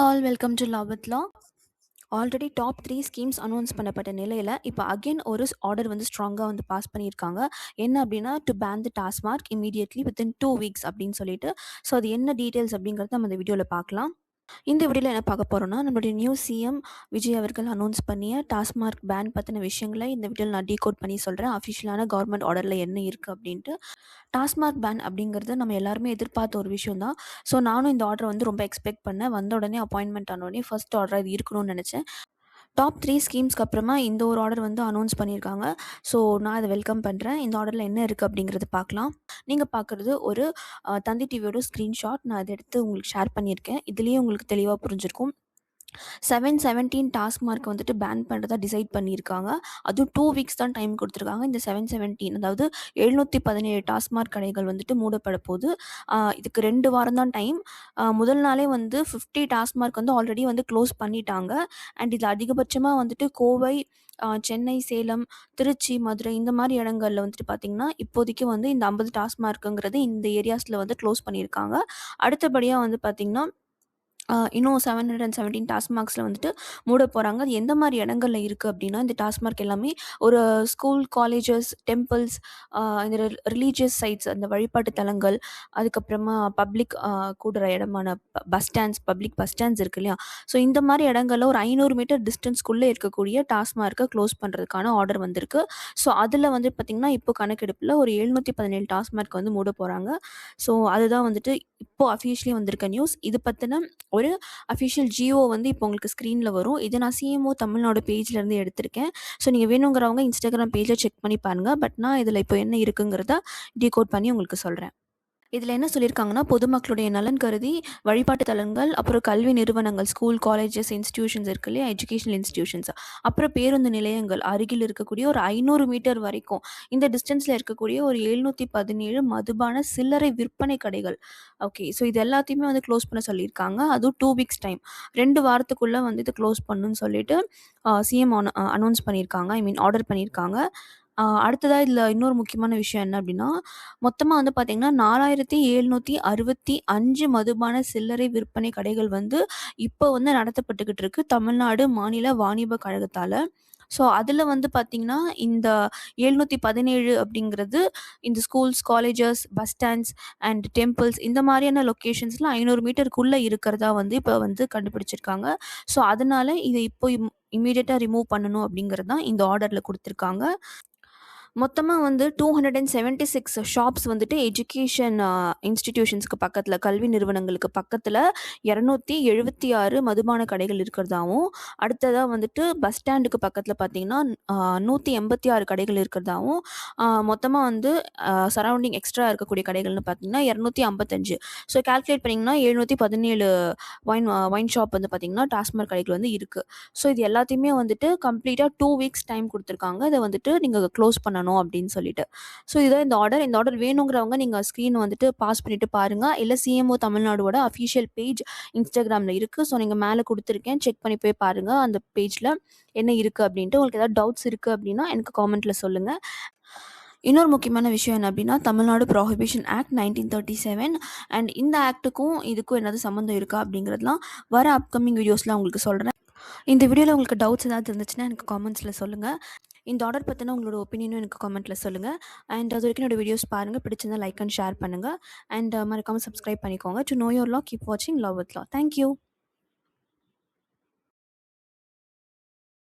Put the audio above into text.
All welcome to love with law. Already top 3 schemes announce பண்ணப்பட்ட நிலையில் இப்போ again ஒரு ஆர்டர் வந்து ஸ்ட்ராங்காக வந்து பாஸ் பண்ணியிருக்காங்க. என்ன அப்படின்னா, to ban the TASMAC immediately within 2 weeks அப்படின்னு சொல்லிட்டு. ஸோ அது என்ன டீட்டெயில்ஸ் அப்படிங்கிறத நம்ம இந்த வீடியோவில் பார்க்கலாம். இந்த வீடியோவில் என்ன பார்க்க போகிறோன்னா, நம்மளுடைய நியூ சிஎம் விஜய் அவர்கள் அனௌன்ஸ் பண்ணிய டாஸ்மார்க் பேன் பற்றின விஷயங்களை இந்த வீடியோவில் நான் டீகோட் பண்ணி சொல்கிறேன். அஃபிஷியலான கவர்மெண்ட் ஆர்டரில் என்ன இருக்குது அப்படின்ட்டு. டாஸ்மார்க் பேன் அப்படிங்கிறது நம்ம எல்லாருமே எதிர்பார்த்த ஒரு விஷயம் தான். ஸோ நானும் இந்த ஆர்டரை வந்து ரொம்ப எக்ஸ்பெக்ட் பண்ணேன். வந்த உடனே அப்பாயின்மெண்ட் ஆன உடனே ஃபர்ஸ்ட் ஆர்டராக இது இருக்கணும்னு நினச்சேன். டாப் 3 ஸ்கீம்ஸ்க்கு அப்புறமா இந்த ஒரு ஆர்டர் வந்து அனௌன்ஸ் பண்ணியிருக்காங்க. ஸோ நான் அதை வெல்கம் பண்ணுறேன். இந்த ஆர்டரில் என்ன இருக்குது அப்படிங்கிறத பார்க்கலாம். நீங்கள் பார்க்குறது ஒரு தந்தி டிவியோட ஸ்க்ரீன்ஷாட். நான் அதை எடுத்து உங்களுக்கு ஷேர் பண்ணியிருக்கேன். இதுலேயே உங்களுக்கு தெளிவாக புரிஞ்சிருக்கும். 717 டாஸ்மார்க் வந்துட்டு பேன் பண்ணுறதா டிசைட் பண்ணியிருக்காங்க. அதுவும் 2 வீக்ஸ் தான் டைம் கொடுத்துருக்காங்க. இந்த 717 அதாவது 717 டாஸ்மார்க் கடைகள் வந்துட்டு மூடப்பட போகுது. இதுக்கு 2 வாரம் தான் டைம். முதல் நாளே வந்து 50 டாஸ்மார்க் வந்து ஆல்ரெடி வந்து க்ளோஸ் பண்ணிட்டாங்க. அண்ட் இது அதிகபட்சமாக வந்துட்டு கோவை, சென்னை, சேலம், திருச்சி, மதுரை இந்த மாதிரி இடங்களில் வந்துட்டு பார்த்திங்கன்னா இப்போதைக்கு வந்து இந்த 50 டாஸ்மார்க்குங்கிறது இந்த ஏரியாஸில் வந்து க்ளோஸ் பண்ணியிருக்காங்க. அடுத்தபடியாக வந்து பார்த்திங்கன்னா இன்னும் 717 டாஸ்மார்க்ஸில் வந்துட்டு மூட போகிறாங்க. அது எந்த மாதிரி இடங்கள்ல இருக்குது அப்படின்னா, இந்த டாஸ்மார்க் எல்லாமே ஒரு ஸ்கூல், காலேஜஸ், டெம்பிள்ஸ், இந்த ரிலீஜியஸ் சைட்ஸ், அந்த வழிபாட்டு தலங்கள், அதுக்கப்புறமா பப்ளிக் கூடுற இடமான பஸ் ஸ்டாண்ட்ஸ் இருக்கு இல்லையா? ஸோ இந்த மாதிரி இடங்கள்ல ஒரு 500 மீட்டர் டிஸ்டன்ஸ்குள்ளே இருக்கக்கூடிய டாஸ்மார்க்கை க்ளோஸ் பண்ணுறதுக்கான ஆர்டர் வந்திருக்கு. ஸோ அதில் வந்து பார்த்திங்கன்னா இப்போ கணக்கெடுப்பில் ஒரு 717 டாஸ்மார்க் வந்து மூட போகிறாங்க. ஸோ அதுதான் வந்துட்டு இப்போது அஃபிஷியலி வந்திருக்க நியூஸ். இது பற்றின ஒரு அஃபிஷியல் ஜியோ வந்து இப்போ உங்களுக்கு ஸ்க்ரீனில் வரும். இதை நான் சிஎம்ஓ தமிழ்நாடு பேஜ்லேருந்து எடுத்திருக்கேன். ஸோ நீங்கள் வேணுங்கிறவங்க இன்ஸ்டாகிராம் பேஜை செக் பண்ணி பாருங்கள். பட் நான் இதில் இப்போ என்ன இருக்குங்கிறத டீகோட் பண்ணி உங்களுக்கு சொல்கிறேன். இதில் என்ன சொல்லியிருக்காங்கன்னா, பொதுமக்களுடைய நலன் கருதி வழிபாட்டு தலங்கள், அப்புறம் கல்வி நிறுவனங்கள், ஸ்கூல், காலேஜஸ், இன்ஸ்டிடியூஷன்ஸ் இருக்கு இல்லையா, எஜுகேஷனல் இன்ஸ்டிடியூஷன்ஸ், அப்புறம் பேருந்து நிலையங்கள் அருகில் இருக்கக்கூடிய ஒரு 500 மீட்டர் வரைக்கும் இந்த டிஸ்டன்ஸில் இருக்கக்கூடிய ஒரு 717 மதுபான சில்லறை விற்பனை கடைகள். ஓகே, ஸோ இது எல்லாத்தையுமே வந்து க்ளோஸ் பண்ண சொல்லியிருக்காங்க. அதுவும் 2 வீக்ஸ் டைம், 2 வாரத்துக்குள்ளே வந்து இது க்ளோஸ் பண்ணணும்னு சொல்லிட்டு சிஎம் அனௌன்ஸ் பண்ணியிருக்காங்க. ஆர்டர் பண்ணியிருக்காங்க. அடுத்ததாக இதில் இன்னொரு முக்கியமான விஷயம் என்ன அப்படின்னா, மொத்தமாக வந்து பார்த்திங்கன்னா 4765 மதுபான சில்லறை விற்பனை கடைகள் வந்து இப்போ வந்து நடத்தப்பட்டுக்கிட்டு இருக்கு தமிழ்நாடு மாநில வாணிப கழகத்தால். ஸோ அதில் வந்து பார்த்திங்கன்னா இந்த 717 அப்படிங்கிறது இந்த schools, colleges, bus stands and temples இந்த மாதிரியான லொக்கேஷன்ஸில் 500 மீட்டருக்குள்ளே இருக்கிறதா வந்து இப்போ வந்து கண்டுபிடிச்சிருக்காங்க. ஸோ அதனால் இதை இப்போ இம்மீடியட்டாக ரிமூவ் பண்ணணும் அப்படிங்கிறது தான் இந்த ஆர்டரில் கொடுத்துருக்காங்க. மொத்தமாக வந்து 276 ஷாப்ஸ் வந்துட்டு எஜுகேஷன் இன்ஸ்டிடியூஷன்ஸ்க்கு பக்கத்தில், கல்வி நிறுவனங்களுக்கு பக்கத்தில் 276 மதுபான கடைகள் இருக்கிறதாவும், அடுத்ததாக வந்துட்டு பஸ் ஸ்டாண்டுக்கு பக்கத்தில் பார்த்திங்கன்னா 186 கடைகள் இருக்கிறதாவும், மொத்தமாக வந்து சரௌண்டிங் எக்ஸ்ட்ரா இருக்கக்கூடிய கடைகள்னு பார்த்திங்கன்னா 255. ஸோ கால்குலேட் பண்ணிங்கன்னா 717 ஒயின் ஷாப் வந்து பார்த்திங்கன்னா டாஸ்மார்க் கடைகள் வந்து இருக்குது. ஸோ இது எல்லாத்தையுமே வந்துட்டு கம்ப்ளீட்டாக 2 வீக்ஸ் டைம் கொடுத்துருக்காங்க. இதை வந்துட்டு நீங்கள் க்ளோஸ் பண்ணணும் அப்படின்னு சொல்லிட்டு. ஸோ இதான் இந்த ஆர்டர் வேணுங்கிறவங்க நீங்கள் ஸ்க்ரீன் வந்துட்டு பாஸ் பண்ணிட்டு பாருங்கள். இல்லை சிஎம்ஓ தமிழ்நாடோட அஃபிஷியல் பேஜ் இன்ஸ்டாகிராமில் இருக்குது. ஸோ நீங்கள் மேலே கொடுத்துருக்கேன், செக் பண்ணி போய் பாருங்கள் அந்த பேஜில் என்ன இருக்குது அப்படின்ட்டு. உங்களுக்கு ஏதாவது டவுட்ஸ் இருக்குது அப்படின்னா எனக்கு காமெண்ட்டில் சொல்லுங்கள். இன்னொரு முக்கியமான விஷயம் என்ன அப்படின்னா, தமிழ்நாடு ப்ராஹிபிஷன் ஆக்ட் 1937 அண்ட் இந்த ஆக்ட்டுக்கும் இதுக்கும் என்னது சம்மந்தம் இருக்கா அப்படிங்கிறதுலாம் வர அப்கமிங் வீடியோஸில் உங்களுக்கு சொல்கிறேன். இந்த வீடியோவில் உங்களுக்கு டவுட்ஸ் ஏதாவது இருந்துச்சுன்னா எனக்கு காமெண்ட்ஸில் சொல்லுங்கள். இந்த ஆர்டர் பற்றின உங்களோட ஒப்பீனியனும் எனக்கு காமெண்ட்டில் சொல்லுங்கள். அண்ட் அது வரைக்கும் என்னோட வீடியோஸ் பாருங்கள், பிடிச்சிருந்தா லைக் அண்ட் ஷேர் பண்ணுங்கள். அண்ட் மறக்காமல் சப்ஸ்கிரைப் பண்ணிக்கோங்க. To know your law, keep வாட்சிங் லவ் வித் லா. தேங்க்யூ.